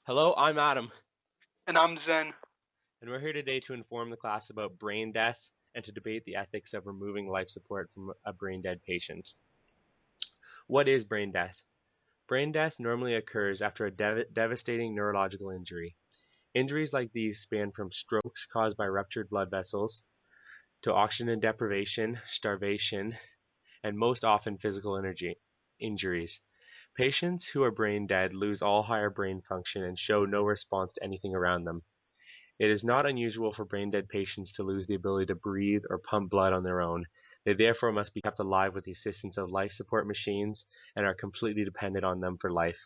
Hello, I'm Adam, And I'm Zen. and we're here today to inform the class about brain death and to debate the ethics of removing life support from a brain dead patient. What is brain death? Brain death normally occurs after a devastating neurological injury. Injuries like these span from strokes caused by ruptured blood vessels to oxygen deprivation, starvation, and most often physical injuries. Patients who are brain dead lose all higher brain function and show no response to anything around them. It is not unusual for brain-dead patients to lose the ability to breathe or pump blood on their own. They therefore must be kept alive with the assistance of life support machines and are completely dependent on them for life.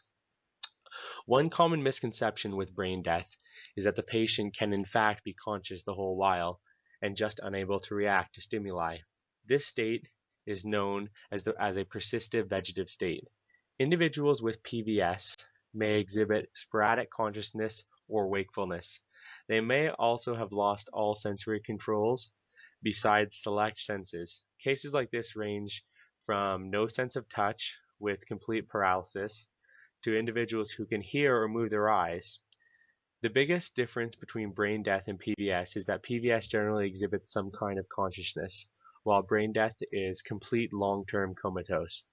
One common misconception with brain death is that the patient can in fact be conscious the whole while and just unable to react to stimuli. This state is known as a persistent vegetative state. Individuals with PVS may exhibit sporadic consciousness or wakefulness. They may also have lost all sensory controls besides select senses. Cases like this range from no sense of touch with complete paralysis to individuals who can hear or move their eyes. The biggest difference between brain death and PVS is that PVS generally exhibits some kind of consciousness, while brain death is complete long-term comatose.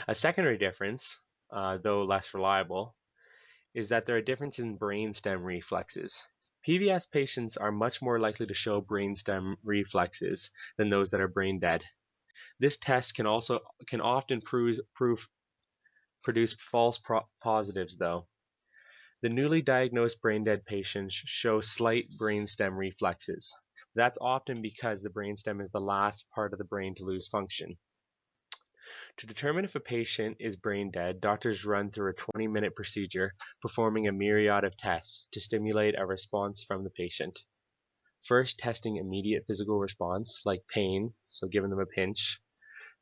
A secondary difference, though less reliable, is that there are differences in brainstem reflexes. PVS patients are much more likely to show brainstem reflexes than those that are brain dead. This test can often produce false positives, though. The newly diagnosed brain-dead patients show slight brainstem reflexes. That's often because the brainstem is the last part of the brain to lose function. To determine if a patient is brain dead, doctors run through a 20-minute procedure performing a myriad of tests to stimulate a response from the patient. First, testing immediate physical response, like pain, so giving them a pinch,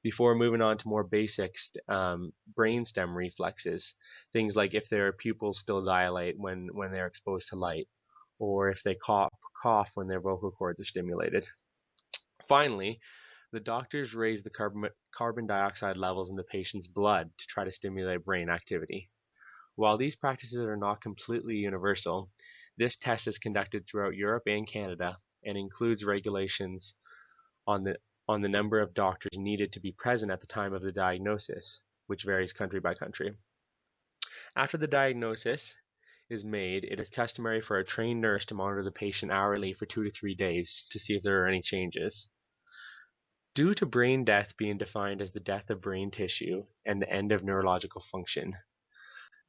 before moving on to more basic brainstem reflexes, things like if their pupils still dilate when they're exposed to light, or if they cough when their vocal cords are stimulated. Finally, the doctors raise the carbon dioxide levels in the patient's blood to try to stimulate brain activity. While these practices are not completely universal, this test is conducted throughout Europe and Canada and includes regulations on the number of doctors needed to be present at the time of the diagnosis, which varies country by country. After the diagnosis is made, it is customary for a trained nurse to monitor the patient hourly for 2 to 3 days to see if there are any changes. Due to brain death being defined as the death of brain tissue and the end of neurological function,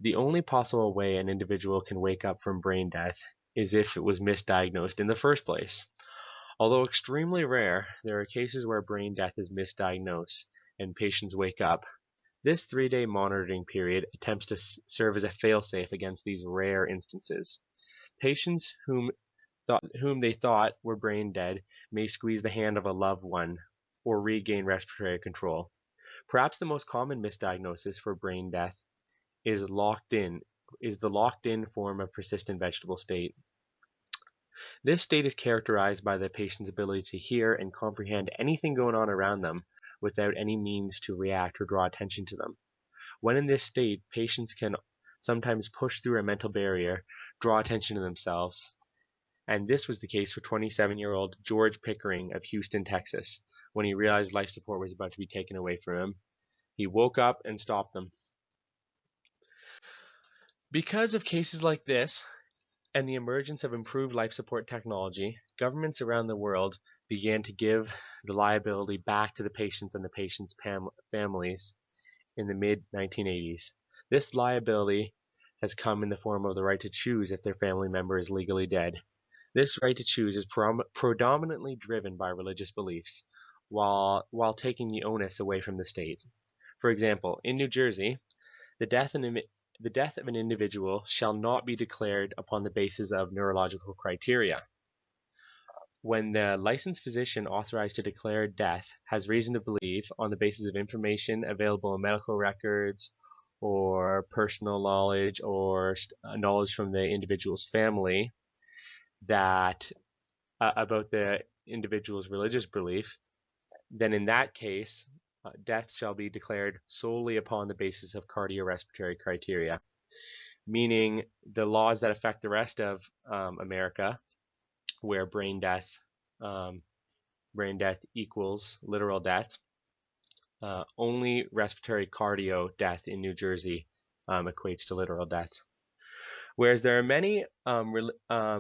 the only possible way an individual can wake up from brain death is if it was misdiagnosed in the first place. Although extremely rare, there are cases where brain death is misdiagnosed and patients wake up. This 3-day monitoring period attempts to serve as a failsafe against these rare instances. Patients whom they thought were brain dead may squeeze the hand of a loved one or regain respiratory control. Perhaps the most common misdiagnosis for brain death is the locked-in form of persistent vegetable state. This state is characterized by the patient's ability to hear and comprehend anything going on around them without any means to react or draw attention to them. When in this state, patients can sometimes push through a mental barrier, draw attention to themselves, and this was the case for 27-year-old George Pickering of Houston, Texas, when he realized life support was about to be taken away from him. He woke up and stopped them. Because of cases like this, and the emergence of improved life support technology, governments around the world began to give the liability back to the patients and the patients' families in the mid-1980s. This liability has come in the form of the right to choose if their family member is legally dead. This right to choose is predominantly driven by religious beliefs, while taking the onus away from the state. For example, in New Jersey, the death of an individual shall not be declared upon the basis of neurological criteria. When the licensed physician authorized to declare death has reason to believe, on the basis of information available in medical records or personal knowledge or knowledge from the individual's family, that about the individual's religious belief, then in that case, death shall be declared solely upon the basis of cardiorespiratory criteria. meaning the laws that affect the rest of America, where brain death equals literal death, only respiratory cardio death in New Jersey equates to literal death. Whereas there are many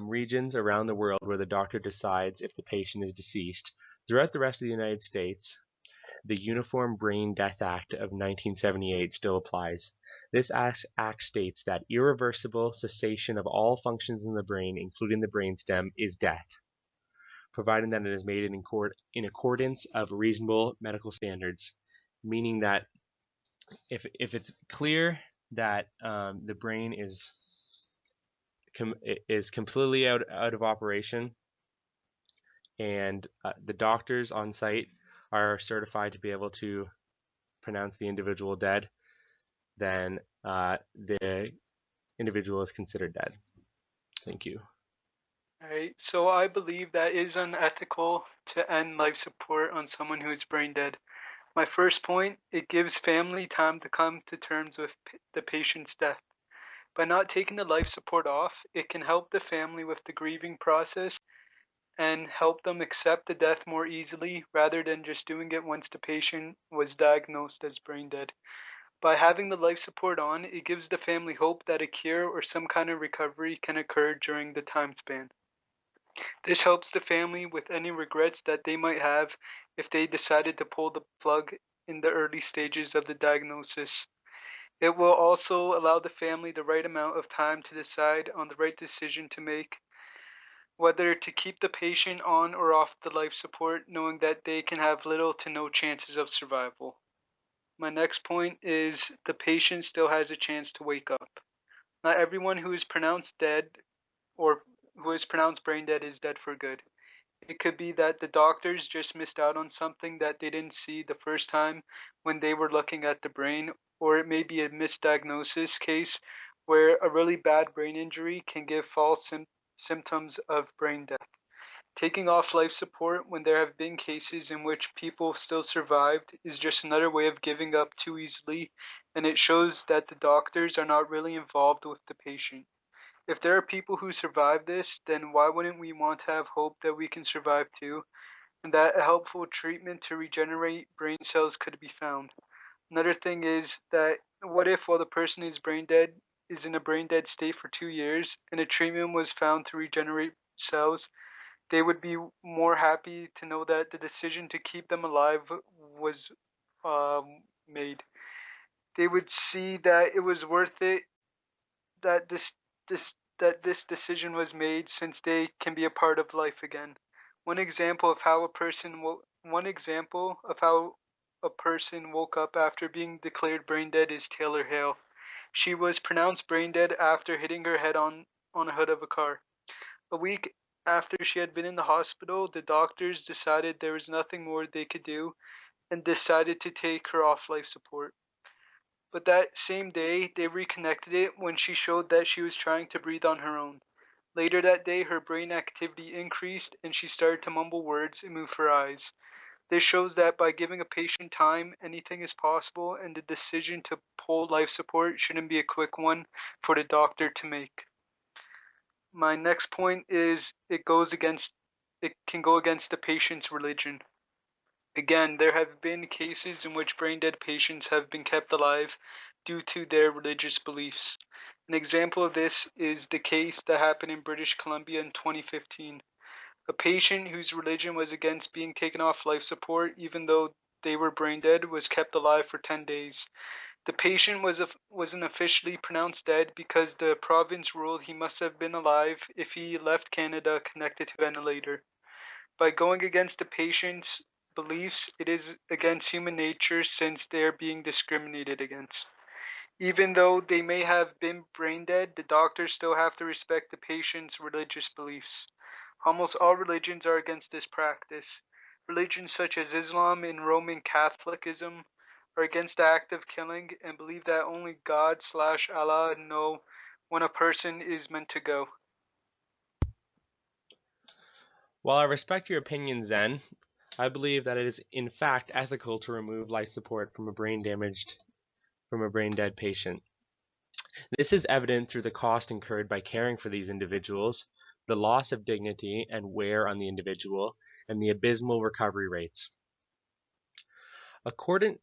regions around the world where the doctor decides if the patient is deceased, throughout the rest of the United States, the Uniform Brain Death Act of 1978 still applies. This act states that irreversible cessation of all functions in the brain, including the brainstem, is death, provided that it is made in accordance of reasonable medical standards, meaning that if it's clear that the brain is completely out of operation, and the doctors on site are certified to be able to pronounce the individual dead, then the individual is considered dead. Thank you. Alright, so I believe that it is unethical to end life support on someone who is brain dead. My first point, it gives family time to come to terms with the patient's death. By not taking the life support off, it can help the family with the grieving process and help them accept the death more easily rather than just doing it once the patient was diagnosed as brain dead. By having the life support on, it gives the family hope that a cure or some kind of recovery can occur during the time span. This helps the family with any regrets that they might have if they decided to pull the plug in the early stages of the diagnosis. It will also allow the family the right amount of time to decide on the right decision to make, whether to keep the patient on or off the life support, knowing that they can have little to no chances of survival. My next point is the patient still has a chance to wake up. Not everyone who is pronounced dead or who is pronounced brain dead is dead for good. It could be that the doctors just missed out on something that they didn't see the first time when they were looking at the brain, or it may be a misdiagnosis case where a really bad brain injury can give false symptoms of brain death. Taking off life support when there have been cases in which people still survived is just another way of giving up too easily, and it shows that the doctors are not really involved with the patient. If there are people who survive this, then why wouldn't we want to have hope that we can survive too, and that a helpful treatment to regenerate brain cells could be found? Another thing is that what if while the person is in a brain dead state for 2 years and a treatment was found to regenerate cells, they would be more happy to know that the decision to keep them alive was made. They would see that it was worth it that this this decision was made since they can be a part of life again. One example of how a person woke up after being declared brain dead is Taylor Hale. She was pronounced brain dead after hitting her head on a hood of a car. A week after she had been in the hospital, the doctors decided there was nothing more they could do and decided to take her off life support. But that same day, they reconnected it when she showed that she was trying to breathe on her own. Later that day, her brain activity increased and she started to mumble words and move her eyes. This shows that by giving a patient time, anything is possible, and the decision to pull life support shouldn't be a quick one for the doctor to make. My next point is it can go against the patient's religion. Again, there have been cases in which brain dead patients have been kept alive due to their religious beliefs. An example of this is the case that happened in British Columbia in 2015. A patient whose religion was against being taken off life support, even though they were brain dead, was kept alive for 10 days. The patient wasn't officially pronounced dead because the province ruled he must have been alive if he left Canada connected to a ventilator. By going against the patient's beliefs, it is against human nature since they are being discriminated against. Even though they may have been brain dead, the doctors still have to respect the patient's religious beliefs. Almost all religions are against this practice. Religions such as Islam and Roman Catholicism are against the act of killing and believe that only God/Allah know when a person is meant to go. While I respect your opinion, Zen, I believe that it is in fact ethical to remove life support from a brain dead patient. This is evident through the cost incurred by caring for these individuals, the loss of dignity and wear on the individual, and the abysmal recovery rates. According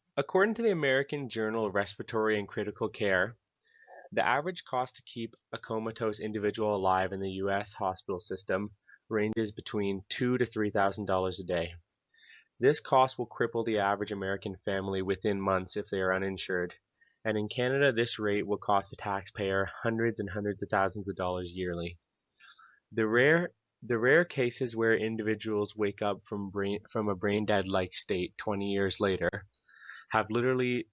to the American Journal of Respiratory and Critical Care, the average cost to keep a comatose individual alive in the U.S. hospital system ranges between $2,000 to $3,000 a day. This cost will cripple the average American family within months if they are uninsured, and in Canada this rate will cost the taxpayer hundreds and hundreds of thousands of dollars yearly. The rare cases where individuals wake up from a brain-dead-like state 20 years later have literally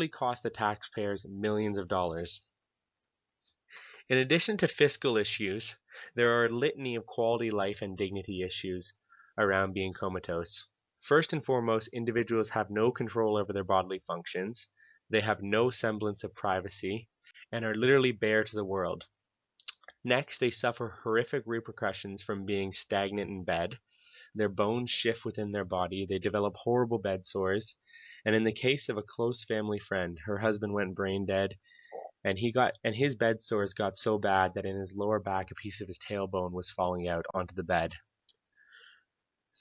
cost the taxpayers millions of dollars. In addition to fiscal issues, there are a litany of quality life and dignity issues around being comatose. First and foremost, individuals have no control over their bodily functions, they have no semblance of privacy, and are literally bare to the world. Next, they suffer horrific repercussions from being stagnant in bed. Their bones shift within their body, they develop horrible bed sores, and in the case of a close family friend, her husband went brain dead, and his bed sores got so bad that in his lower back a piece of his tailbone was falling out onto the bed.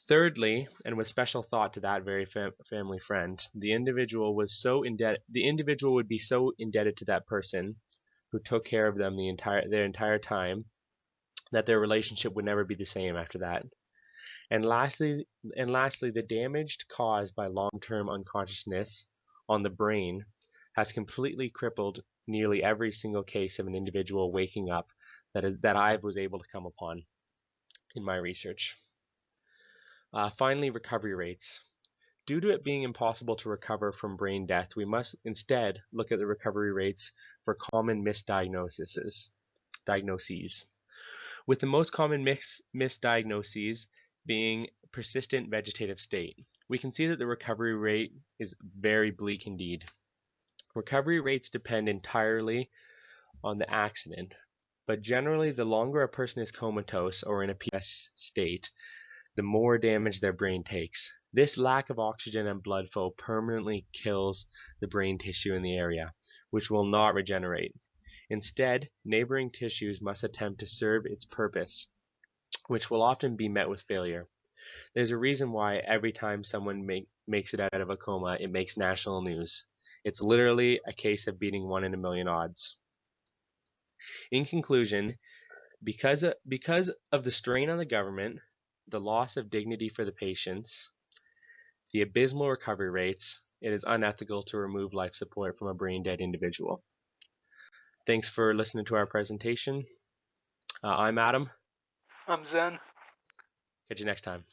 Thirdly, and with special thought to that very family friend, the individual would be so indebted to that person who took care of them their entire time that their relationship would never be the same after that. And lastly, the damage caused by long-term unconsciousness on the brain has completely crippled nearly every single case of an individual waking up that I was able to come upon in my research. Finally, recovery rates. Due to it being impossible to recover from brain death, we must instead look at the recovery rates for common misdiagnoses. With the most common misdiagnoses being persistent vegetative state. We can see that the recovery rate is very bleak indeed. Recovery rates depend entirely on the accident, but generally the longer a person is comatose or in a PS state, the more damage their brain takes. This lack of oxygen and blood flow permanently kills the brain tissue in the area, which will not regenerate. Instead, neighboring tissues must attempt to serve its purpose, which will often be met with failure. There's a reason why every time someone makes it out of a coma, it makes national news. It's literally a case of beating 1 in a million odds. In conclusion, because of the strain on the government, the loss of dignity for the patients, the abysmal recovery rates, it is unethical to remove life support from a brain-dead individual. Thanks for listening to our presentation. I'm Adam. I'm Zen. Catch you next time.